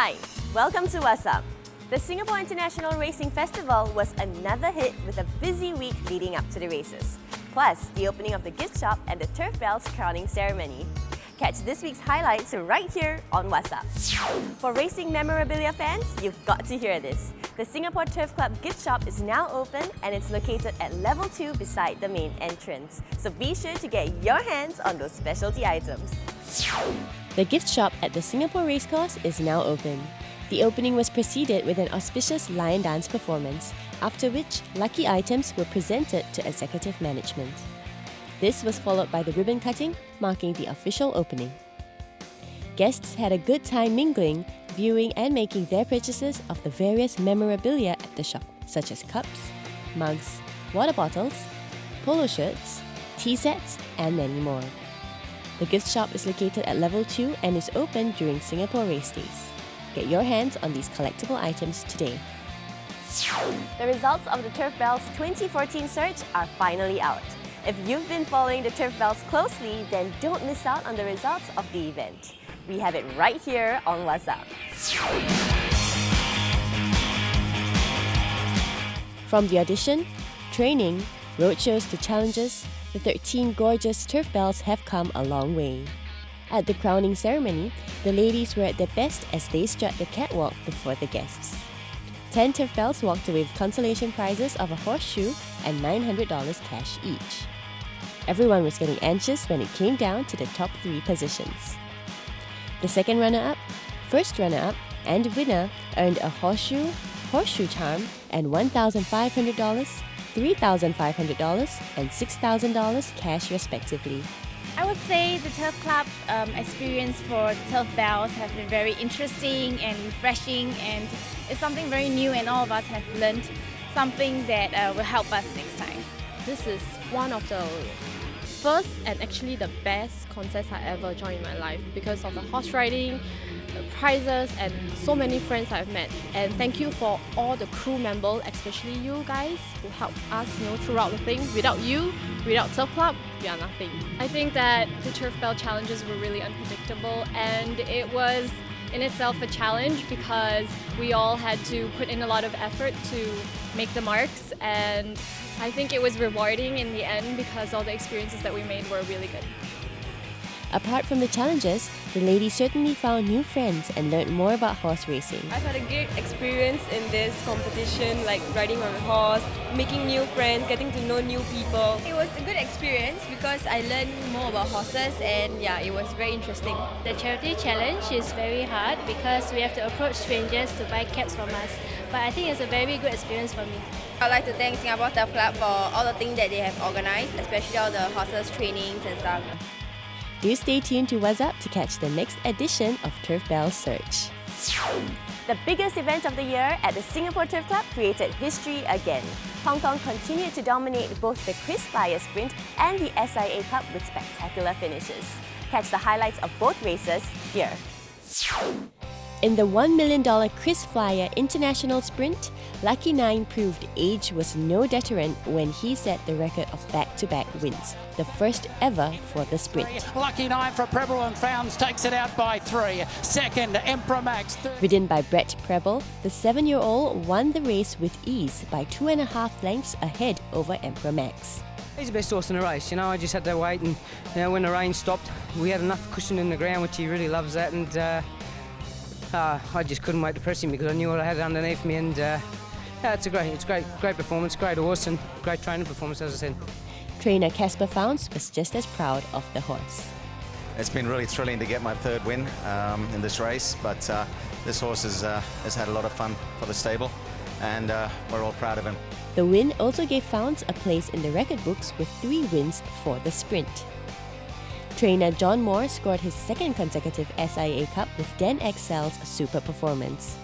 Hi, welcome to Whazzup. The Singapore International Racing Festival was another hit with a busy week leading up to the races, plus the opening of the gift shop and the Turf Bell's crowning ceremony. Catch this week's highlights right here on Whazzup. For racing memorabilia fans, you've got to hear this. The Singapore Turf Club gift shop is now open and it's located at level 2 beside the main entrance. So be sure to get your hands on those specialty items. The gift shop at the Singapore Racecourse is now open. The opening was preceded with an auspicious lion dance performance, after which lucky items were presented to executive management. This was followed by the ribbon cutting, marking the official opening. Guests had a good time mingling, viewing and making their purchases of the various memorabilia at the shop, such as cups, mugs, water bottles, polo shirts, tea sets and many more. The gift shop is located at level 2 and is open during Singapore race days. Get your hands on these collectible items today. The results of the Turf Bell's 2014 search are finally out. If you've been following the Turf Bells closely, then don't miss out on the results of the event. We have it right here on Whazzup. From the audition, training, roadshows to challenges, the 13 gorgeous Turf Bells have come a long way. At the crowning ceremony, the ladies were at their best as they strut the catwalk before the guests. 10 Turf Bells walked away with consolation prizes of a horseshoe and $900 cash each. Everyone was getting anxious when it came down to the top 3 positions. The second runner-up, first runner-up, and winner earned a horseshoe charm, and $1,500, $3,500, and $6,000 cash respectively. I would say the Turf Club experience for Turf Bells have been very interesting and refreshing, and it's something very new, and all of us have learned something that will help us next time. This is one of the first and actually the best contests I ever joined in my life because of the horse riding, the prizes, and so many friends I've met. And thank you for all the crew members, especially you guys who helped us throughout the thing. Without you, without Turf Club, we are nothing. I think that the Turf Bell challenges were really unpredictable, and it was in itself a challenge because we all had to put in a lot of effort to make the marks, and I think it was rewarding in the end because all the experiences that we made were really good. Apart from the challenges, the ladies certainly found new friends and learned more about horse racing. I've had a great experience in this competition, like riding on a horse, making new friends, getting to know new people. It was a good experience because I learned more about horses, and yeah, it was very interesting. The charity challenge is very hard because we have to approach strangers to buy caps from us, but I think it's a very good experience for me. I'd like to thank Singapore Turf Club for all the things that they have organised, especially all the horses trainings and stuff. Do stay tuned to Whazzup to catch the next edition of Turf Bell Search. The biggest event of the year at the Singapore Turf Club created history again. Hong Kong continued to dominate both the KrisFlyer Sprint and the SIA Cup with spectacular finishes. Catch the highlights of both races here. In the $1 million KrisFlyer International Sprint, Lucky 9 proved age was no deterrent when he set the record of back-to-back wins, the first ever for the sprint. Lucky 9 for Preble and Founds takes it out by 3. Second, Emperor Max. Ridden by Brett Preble, the 7-year-old won the race with ease by 2.5 lengths ahead over Emperor Max. He's the best horse in the race, I just had to wait, and when the rain stopped, we had enough cushion in the ground, which he really loves that, and I just couldn't wait to press him because I knew what I had underneath me, and it's great performance, great horse, and great training performance, as I said. Trainer Casper Founds was just as proud of the horse. It's been really thrilling to get my third win in this race, but this horse has had a lot of fun for the stable, and we're all proud of him. The win also gave Founds a place in the record books with 3 wins for the sprint. Trainer John Moore scored his second consecutive SIA Cup with Dan Excel's super performance.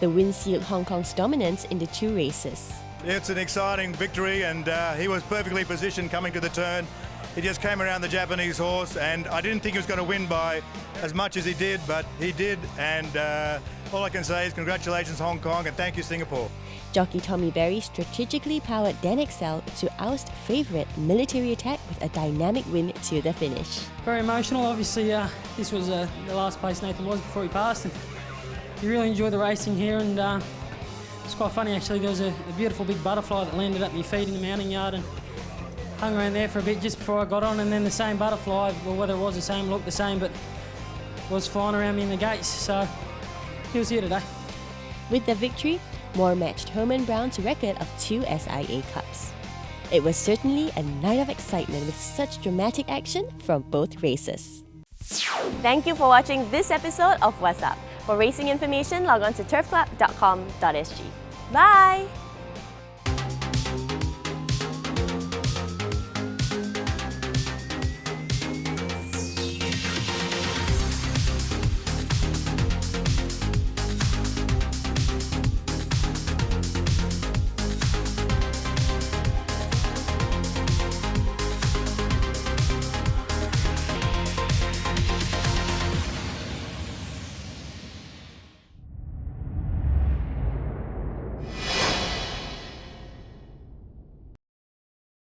The win sealed Hong Kong's dominance in the 2 races. It's an exciting victory, and he was perfectly positioned coming to the turn. He just came around the Japanese horse, and I didn't think he was going to win by as much as he did, but he did, and all I can say is congratulations Hong Kong, and thank you Singapore. Jockey Tommy Berry strategically powered Dan Excel to oust favourite Military Attack with a dynamic win to the finish. Very emotional, obviously this was the last place Nathan was before he passed, and you really enjoy the racing here, and it's quite funny actually. There was a beautiful big butterfly that landed at my feet in the mounting yard and hung around there for a bit just before I got on, and then the same butterfly, well, whether it was the same, looked the same, but was flying around me in the gates, so he was here today. With the victory, Moore matched Herman Brown's record of 2 SIA Cups. It was certainly a night of excitement with such dramatic action from both races. Thank you for watching this episode of Whazzup. For racing information, log on to turfclub.com.sg. Bye!